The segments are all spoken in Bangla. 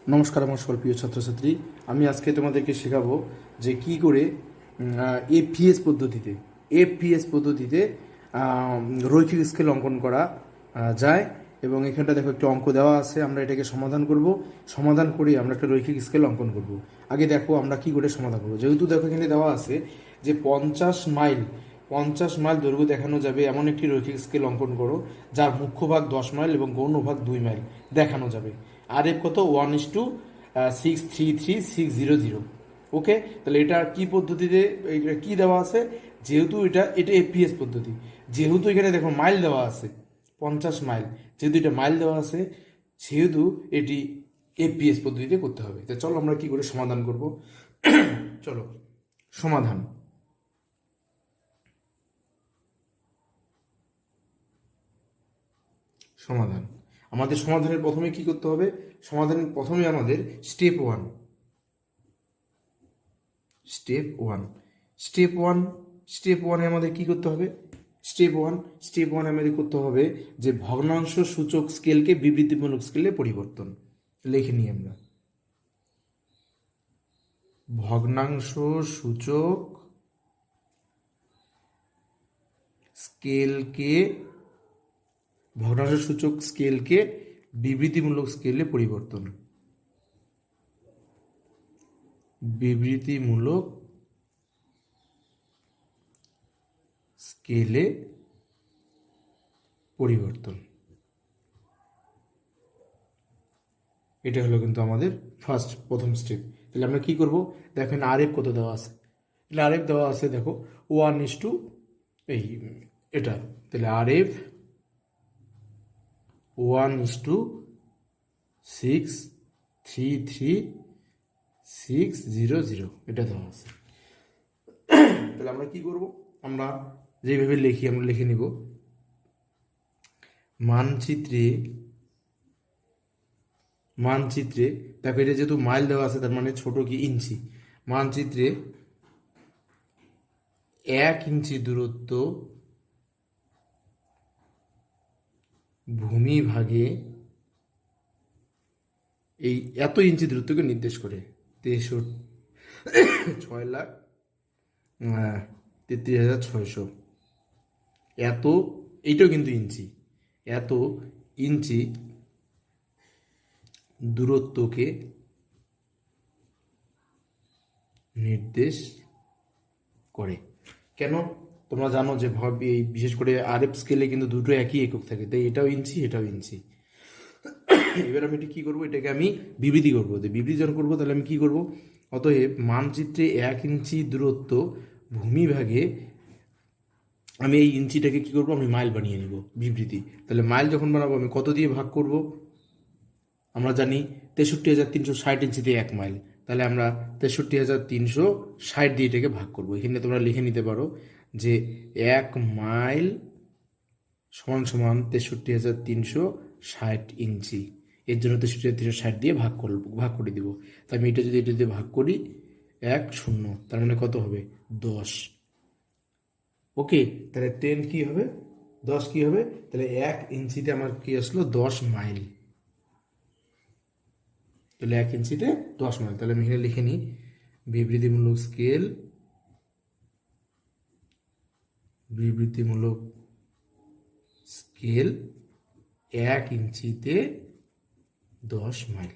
নমস্কার আমার সকল প্রিয় ছাত্রছাত্রী, আমি আজকে তোমাদেরকে শেখাবো যে কি করে এফপিএস পদ্ধতিতে রৈখিক স্কেল অঙ্কন করা যায়। এবং এখানটা দেখো একটা অঙ্ক দেওয়া আছে, আমরা এটাকে সমাধান করব। সমাধান করে আমরা একটা রৈখিক স্কেল অঙ্কন করব। আগে দেখো আমরা কি করে সমাধান করব। যেহেতু দেখো এখানে দেওয়া আছে যে 50 মাইল দৈর্ঘ্য দেখানো যাবে এমন একটি রৈখিক স্কেল অঙ্কন করো যার মুখ্য ভাগ 10 মাইল এবং গৌণ ভাগ 2 মাইল দেখানো যাবে। আর এর কত 1:633,600। ওকে, তাহলে এটা কি পদ্ধতিতে, এটা কি দেওয়া আছে? যেহেতু এটা এফপিএস পদ্ধতি, যেহেতু এখানে দেখো মাইল দেওয়া আছে 50 মাইল, যেহেতু এটা মাইল দেওয়া আছে সেহেতু এটি এফপিএস পদ্ধতিতে করতে হবে। তো চলো আমরা কি করে সমাধান করব। চলো সমাধান। সমাধান আমাদের সমাধানের প্রথমে কি করতে হবে? সমাধানের প্রথমে আমাদের স্টেপ ওয়ান স্টেপ ওয়ানে আমাদের কি করতে হবে? স্টেপ ওয়ানে আমাদের করতে হবে যে ভগ্নাংশ সূচক স্কেলকে বিবৃতিমূলক স্কেলে পরিবর্তন। লিখে নিই আমরা, ভগ্নাংশ সূচক স্কেলকে বিবৃতিমূলক স্কেলে পরিবর্তন। বিবৃতিমূলক স্কেলে পরিবর্তন, এটা হলো কিন্তু আমাদের প্রথম স্টেপ। তাহলে আমরা কি করব? দেখেন আরএফ কত দেওয়া আছে। তাহলে আরএফ দেওয়া আছে দেখো 1:, এটা, তাহলে আরএফ 1:633,600 এটা দেওয়া আছে। তাহলে আমরা কি করব? আমরা যেভাবে লিখি আমরা লিখে নিব, মানচিত্রে দেখো এটা যেহেতু মাইল দেওয়া আছে তার মানে ছোট কি ইঞ্চি। মানচিত্রে 1 ইঞ্চি দূরত্ব ভূমি ভাগে এই এত ইঞ্চি দূরত্বকে নির্দেশ করে 6,33,600 এত, এইটাও কিন্তু ইঞ্চি, এত ইঞ্চি দূরত্বকে নির্দেশ করে। কেন? তোমরা জানো যে এই বিশেষ করে আরএফ স্কেলে কিন্তু দুটো একই একক থাকে, তাই এটাও ইঞ্চি এটাও ইঞ্চি। এবার আমি এটা কি করবো? এটাকে আমি বিবৃতি করবো। বিবৃতি যখন করবো তাহলে আমি কি করবো? অতএব মানচিত্রে 1 ইঞ্চি দূরত্ব ভূমিভাগে আমি এই ইঞ্চিটাকে কি করবো? আমি মাইল বানিয়ে নিব বিবৃতি। তাহলে মাইল যখন বানাবো আমি কত দিয়ে ভাগ করব? আমরা জানি 63,360 ইঞ্চিতে 1 মাইল, তাহলে আমরা 63,360 দিয়ে এটাকে ভাগ করবো। এখানে তোমরা লিখে নিতে পারো যে 1 মাইল সমান সমান 63,360 ইঞ্চি। এর জন্য 63,360 দিয়ে ভাগ করে দিব। তাই আমি এটা যদি ভাগ করি 1-0, তার মানে কত হবে? 10। ওকে, তাহলে 10 কি হবে? 10 কি হবে? তাহলে 1 ইঞ্চিতে আমার কি আসলো? 10 মাইল। তাহলে 1 ইঞ্চিতে 10 মাইল। তাহলে আমি এখানে লিখে নিই বিবৃতিমূলক স্কেল 1 ইঞ্চিতে 10 মাইল।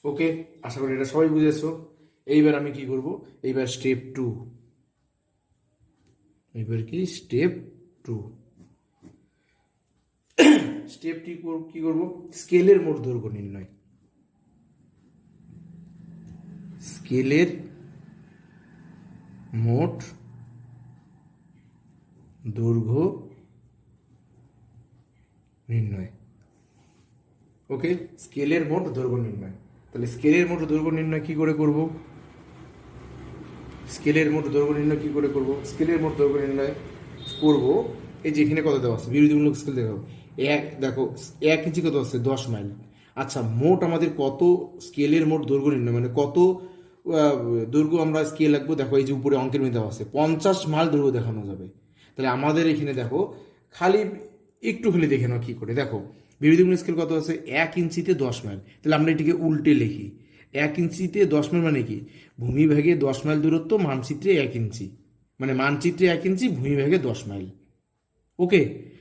ওকে, আশা করি এটা সবাই বুঝেছো। এইবার আমি কি করব? এইবার স্টেপ 2। স্টেপটি কি করব? স্কেলের মোট দৈর্ঘ্য নির্ণয়। স্কেলের মোট দৈর্ঘ্য নির্ণয়। ওকে, স্কেলের মোট দৈর্ঘ্য নির্ণয়। তাহলে স্কেলের মোট দৈর্ঘ্য নির্ণয় কি করে করব? স্কেলের মোট দৈর্ঘ্য নির্ণয় করব এই যে এখানে কত দেওয়া আছে বিবৃতিমূলক স্কেল দেখো 1 ইঞ্চি কত আছে? 10 মাইল। আচ্ছা, মোট আমাদের কত স্কেলের মোট দৈর্ঘ্য নির্ণয়, মানে কত দৈর্ঘ্য আমরা স্কেল রাখবো? দেখো এই যে উপরে অঙ্কের মধ্যে দেওয়া আছে 50 মাইল দৈর্ঘ্য দেখানো যাবে। তাহলে আমাদের এখানে দেখো খালি একটু খালি দেখে নাও কি করে। দেখো বিভীতিমূলক স্কেল কত আছে? 1 ইঞ্চিতে 10 মাইল। তাহলে আমরা এটিকে উল্টে লিখি। 1 ইঞ্চিতে 10 মাইল মানে কি? ভূমিভাগে 10 মাইল দূরত্ব, মানচিত্রে 1 ইঞ্চি, মানে মানচিত্রে 1 ইঞ্চি, ভূমিভাগে 10 মাইল। ওকে,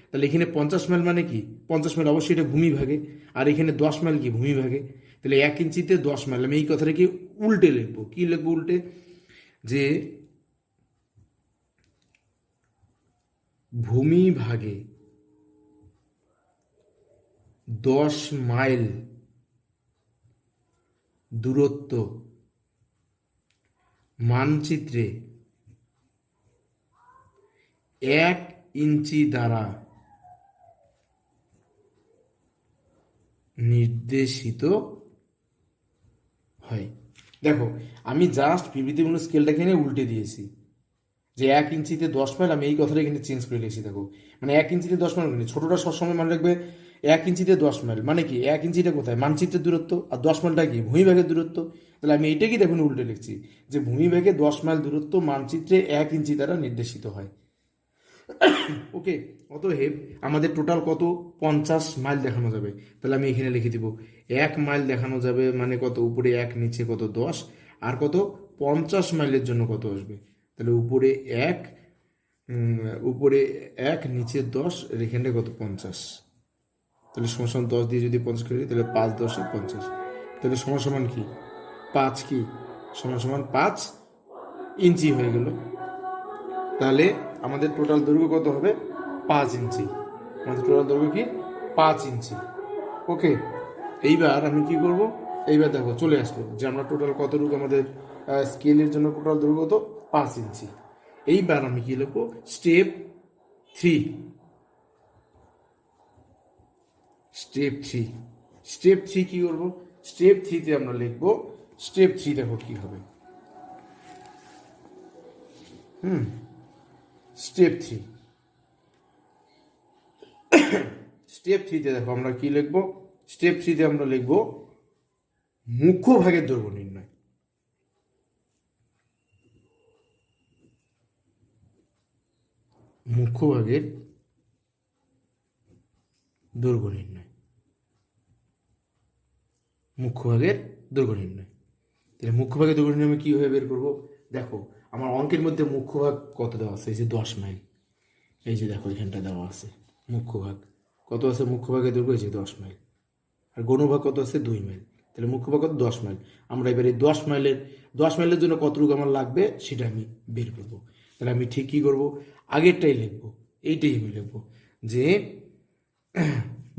তাহলে এখানে 50 মাইল মানে কি? 50 মাইল অবশ্যই এটা ভূমিভাগে, আর এখানে 10 মাইল কি? ভূমিভাগে। তাহলে 1 ইঞ্চিতে 10 মাইল, আমি এই কথাটা কি উল্টে লিখবো? কি লিখবো উল্টে? যে ভূমিভাগে 10 মাইল দূরত্ব মানচিত্রে 1 ইঞ্চি দ্বারা নির্দেশিত হয়। দেখো, আমি জাস্ট বিবৃতিমূলক স্কেলটা এখানে উল্টে দিয়েছি, যে 1 ইঞ্চিতে 10 মাইল, আমি এই কথাটা এখানে চেঞ্জ করে লিখছি। দেখো, মানে 1 ইঞ্চিতে 10 মাইল মানে ছোটটা সবসময় মনে রাখবে 1 ইঞ্চিতে 10 মাইল মানে কি? 1 ইঞ্চিটা কোথায়? মানচিত্রের দূরত্ব, আর 10 মাইলটা কি? ভূমিভাগের দূরত্ব। তাহলে আমি এইটাকে দেখুন উল্টে লিখছি, যে ভূমিভাগে 10 মাইল দূরত্ব মানচিত্রে 1 ইঞ্চি দ্বারা নির্দেশিত হয়। ওকে, অতএব আমাদের টোটাল কত? 50 মাইল দেখানো যাবে। তাহলে আমি এখানে লিখে দিব 1 মাইল দেখানো যাবে মানে কত? উপরে 1, নিচে কত? 10। আর কত? 50 মাইলের জন্য কত আসবে? তাহলে উপরে 1, উপরে 1, নিচে 10, আর এখানে কত? 50। তাহলে সমান সমান 10 দিয়ে যদি 50 করে দিই, তাহলে 5 10 50। তাহলে সমান সমান কি? 5 কি? সমান সমান 5 ইঞ্চি হয়ে গেল। তাহলে আমাদের টোটাল দৈর্ঘ্য কত হবে? 5 ইঞ্চি। আমাদের টোটাল দৈর্ঘ্য কি? 5 ইঞ্চি। ওকে, এইবার আমি কি করব? এইবার দেখো চলে আসলো যে আমরা টোটাল কতটুকু আমাদের স্কেলের জন্য টোটাল দৈর্ঘ্য কত? 5 ইঞ্চি। এইবার আমি কি লিখবো? স্টেপ 3। স্টেপ 3, স্টেপ 3 কি করবো? স্টেপ 3তে আমরা লিখবো, স্টেপ 3 দেখো কি হবে। স্টেপ 3, স্টেপ 3তে দেখো আমরা কি লিখবো? স্টেপ 3তে আমরা লিখবো মুখ্য ভাগের দৈর্ঘ্য নির্ণয়। মুখ্য ভাগের দৈর্ঘ্য নির্ণয়। মুখ্য ভাগের দৈর্ঘ্য নির্ণয়। তাহলে মুখ্য ভাগের দৈর্ঘ্য নির্ণয় আমি কীভাবে বের করবো? দেখো, আমার অঙ্কের মধ্যে মুখ্য ভাগ কত দেওয়া আছে? এই যে 10 মাইল। এই যে দেখো এখানটা দেওয়া আছে মুখ্য ভাগ কত আছে? মুখ্য ভাগের দৈর্ঘ্য এই যে 10 মাইল। আর গৌণভাগ কত আছে? 2 মাইল। তাহলে মুখ্য ভাগ কত? 10 মাইল। আমরা এবার এই 10 মাইলের জন্য কতটুকু আমার লাগবে সেটা আমি বের করবো। তাহলে আমি ঠিক কী করবো? আগেরটাই লিখবো, এইটাই আমি লিখবো, যে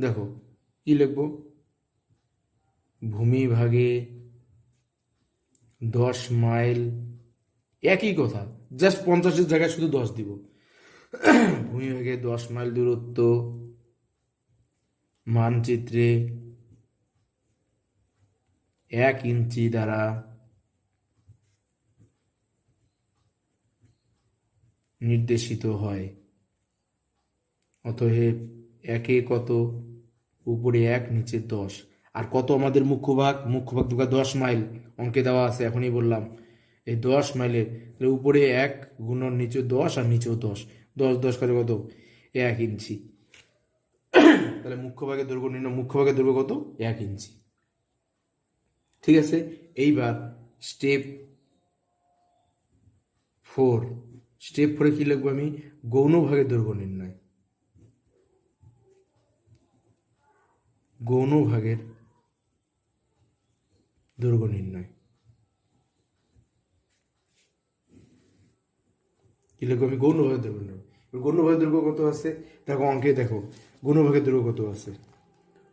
দেখো কি লিখবো? ভূমিভাগে 10 মাইল, একই কথা, জাস্ট 50-এর জায়গায় শুধু 10 দিব। ভূমিভাগে 10 মাইল দূরত্ব মানচিত্রে 1 ইঞ্চি দ্বারা নির্দেশিত হয়। অতএব একে কত? উপরে 1, নিচে 10। আর কত আমাদের মুখ্য ভাগ? মুখ্য ভাগ 10 মাইল অঙ্কে দেওয়া আছে, এখনই বললাম। এই 10 মাইলের উপরে 1 গুণন নিচে 10, আর নিচেও 10। 10 10 করে কত? 1 ইঞ্চি। তাহলে মুখ্য ভাগের দৈর্ঘ্য নির্ণয়। মুখ্য ভাগের দৈর্ঘ্য কত? 1 ইঞ্চি। ঠিক আছে, এইবার স্টেপ 4। স্টেপ 4-এ কি লিখবো আমি? গৌণ ভাগের দৈর্ঘ্য নির্ণয়। গৌণ ভাগের দৈর্ঘ্য নির্ণয়। কি লিখবো আমি? গৌণ ভাগের দৈর্ঘ্য নির্ণয়। গৌণ ভাগের দৈর্ঘ্য কত আছে? দেখো অঙ্কে দেখো গৌণ ভাগের দৈর্ঘ্য কত আছে।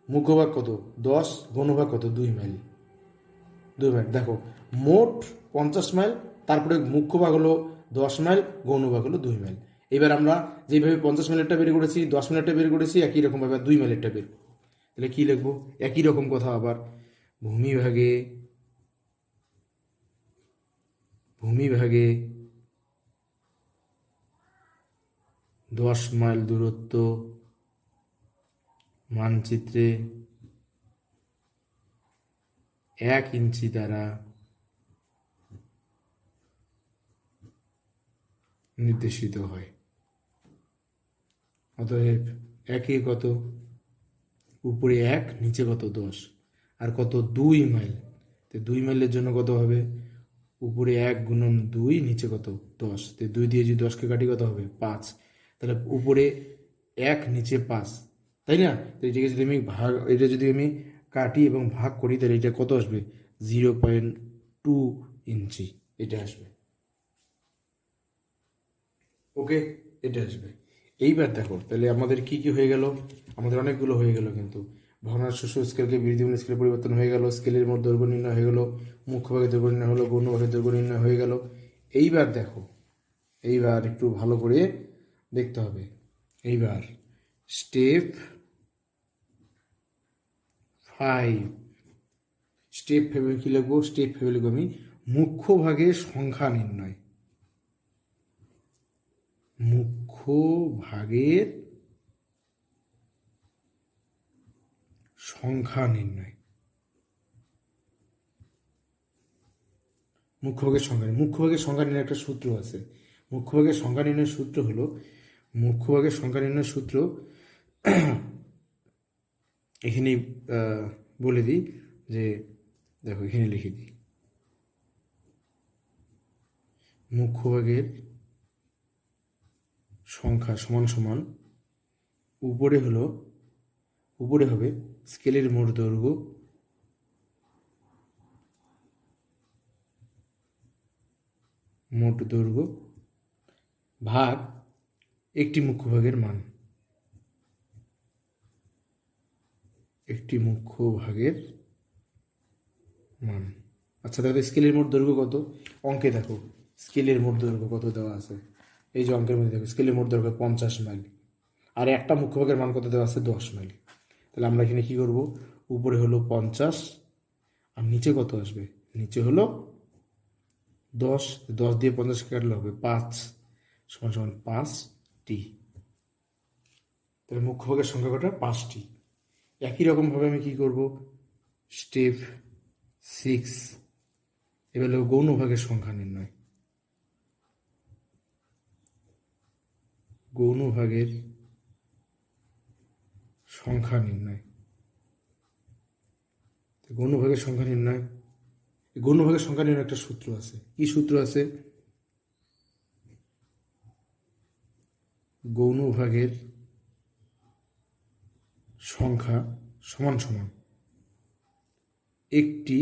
মুখ্য ভাগ কত? 10, গৌণ ভাগ কত? 2 মাইল। 2 মাইল। দেখো মোট 50 মাইল, তারপরে মুখ্য ভাগ হলো 10 মাইল, গৌণ ভাগ হলো 2 মাইল। এবার আমরা যেভাবে 50 মাইলেরটা বের করেছি, 10 মাইলেরটা বের করেছি, একই রকমভাবে 2 মাইলেরটা বের করবো। তাহলে কি লিখবো? একই রকম কথা আবার। ভূমিভাগে 10 মাইল দূরত্ব মানচিত্রে 1 ইঞ্চি দ্বারা নির্দেশিত হয়। অতএব একে কত? উপরে 1 নিচে কত 10, আর কত 2 মাইল। তো 2 মাইলের জন্য কত হবে, উপরে 1 গুণন 2 নিচে কত 10, তো 2 দিয়ে যদি 10কে কাটি কত হবে 5। তাহলে উপরে 1 নিচে 5, তাই না? তো এটাকে যদি আমি এটা যদি আমি কাটি এবং ভাগ করি তাহলে এটা কত আসবে, 0.2 ইঞ্চি এটা আসবে। ওকে, এটা আসবে। এইবার দেখো তাহলে আমাদের কি কি হয়ে গেল, আমাদের অনেকগুলো হয়ে গেল কিন্তু। ভগ্নাংশ স্কেলকে বৃদ্ধিমূল স্কেলে পরিবর্তন হয়ে গেল, স্কেলের মোট দৈর্ঘ্য নির্ণয় হয়ে গেল, মুখ্য ভাগের দৈর্ঘ্য নির্ণয় হলো, গৌণ ভাগের দৈর্ঘ্য নির্ণয় হয়ে গেল। এইবার দেখো, এইবার একটু ভালো করে দেখতে হবে। এইবার স্টেপ 5, স্টেপ 5 কি লিখবো, স্টেপ 5 লিখবো আমি মুখ্য ভাগের সংখ্যা নির্ণয়। মুখ্য ভাগের সংখ্যা নির্ণয়। মুখ্য ভাগের সংখ্যা নির্ণয় একটা সূত্র আছে। মুখ্য ভাগের সংখ্যা নির্ণয়ের সূত্র হলো, মুখ্য ভাগের সংখ্যা নির্ণয়ের সূত্র এখানে বলে দিই যে দেখো এখানে লিখে দিই, মুখ্য ভাগের সংখ্যা সমান সমান উপরে হবে স্কেলের মোট দৈর্ঘ্য ভাগ একটি মুখ্য ভাগের মান। আচ্ছা তাহলে স্কেলের মোট দৈর্ঘ্য কত, অঙ্কে দেখো স্কেলের মোট দৈর্ঘ্য কত দেওয়া আছে, এই যে অঙ্কের মধ্যে দেখো স্কেলের মোট দৈর্ঘ্য 50 মাইল, আর একটা মুখ্য ভাগের মান কত দেওয়া আছে 10 মাইল। তাহলে আমরা এখানে কি করব, উপরে হলো 50 আর নিচে কত আসবে, নিচে হলো 10, 10 দিয়ে 50 কাটলে হবে 5 সমান সমান 5টি। তাহলে মুখ্য ভাগের সংখ্যা কটা, 5টি। একই রকমভাবে আমি কি করব, স্টেপ 6, এবার হলো গৌণ ভাগের সংখ্যা নির্ণয়। গৌণ ভাগের সংখ্যা নির্ণয়, গৌণ ভাগের সংখ্যা নির্ণয়, গৌণ ভাগের সংখ্যা নির্ণয় একটা সূত্র আছে। কি সূত্র আছে, গৌণ ভাগের সংখ্যা সমান সমান একটি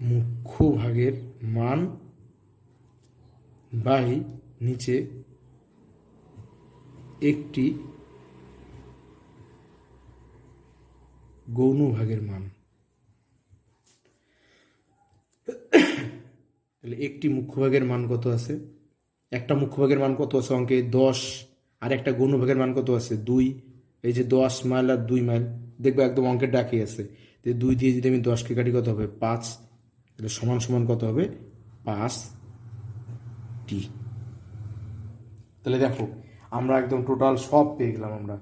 মুখ্য ভাগের মান বাই নিচে একটি গৌণ ভাগের মান। তাহলে একটি মুখ্য ভাগের মান কত আছে, একটা মুখ্য ভাগের মান কত আছে অঙ্কে 10, আর একটা গৌণ ভাগের মান কত আছে 2। এই যে 10 মাইল আর 2 মাইল দেখবে একদম অঙ্কের ডাকে আছে। তো 2 দিয়ে যদি আমি 10কে কাটি কত হবে 5, তাহলে সমান সমান কত হবে 5টি। তাহলে দেখো আমরা একদম টোটাল সব পেয়ে গেলাম আমরা।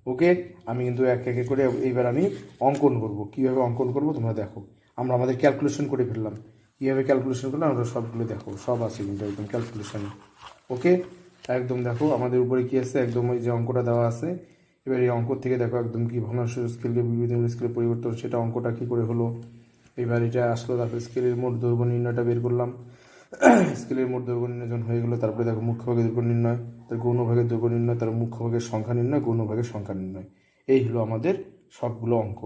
ওকে, আমি কিন্তু এক একে করে এইবার আমি অঙ্কন করব। কীভাবে অঙ্কন করব তোমরা দেখো, আমরা আমাদের ক্যালকুলেশন করে ফেললাম। কীভাবে ক্যালকুলেশন করলাম আমরা সবগুলো দেখো, সব আছে কিন্তু একদম ক্যালকুলেশনে। ওকে, একদম দেখো আমাদের উপরে কী আছে, একদম ওই যে অঙ্কটা দেওয়া আছে। এবার এই অঙ্ক থেকে দেখো একদম কি ভগ্নাংশ স্কেলকে বিভিন্ন স্কেলে পরিবর্তন, সেটা অঙ্কটা কী করে হলো। এবার এটা আসলো, তারপরে স্কেলের মোট দৈর্ঘ্য নির্ণয়টা বের করলাম। স্কেলের মোট দৈর্ঘ্য নির্ণয় যখন হয়ে গেলো, তারপরে দেখো মুখ্য ভাগের দৈর্ঘ্য নির্ণয়, তার গৌণ ভাগের দৈর্ঘ্য নির্ণয়, তার মুখ্য ভাগের সংখ্যা নির্ণয়, গৌণ ভাগের সংখ্যা নির্ণয়। এই হলো আমাদের সবগুলো অঙ্ক।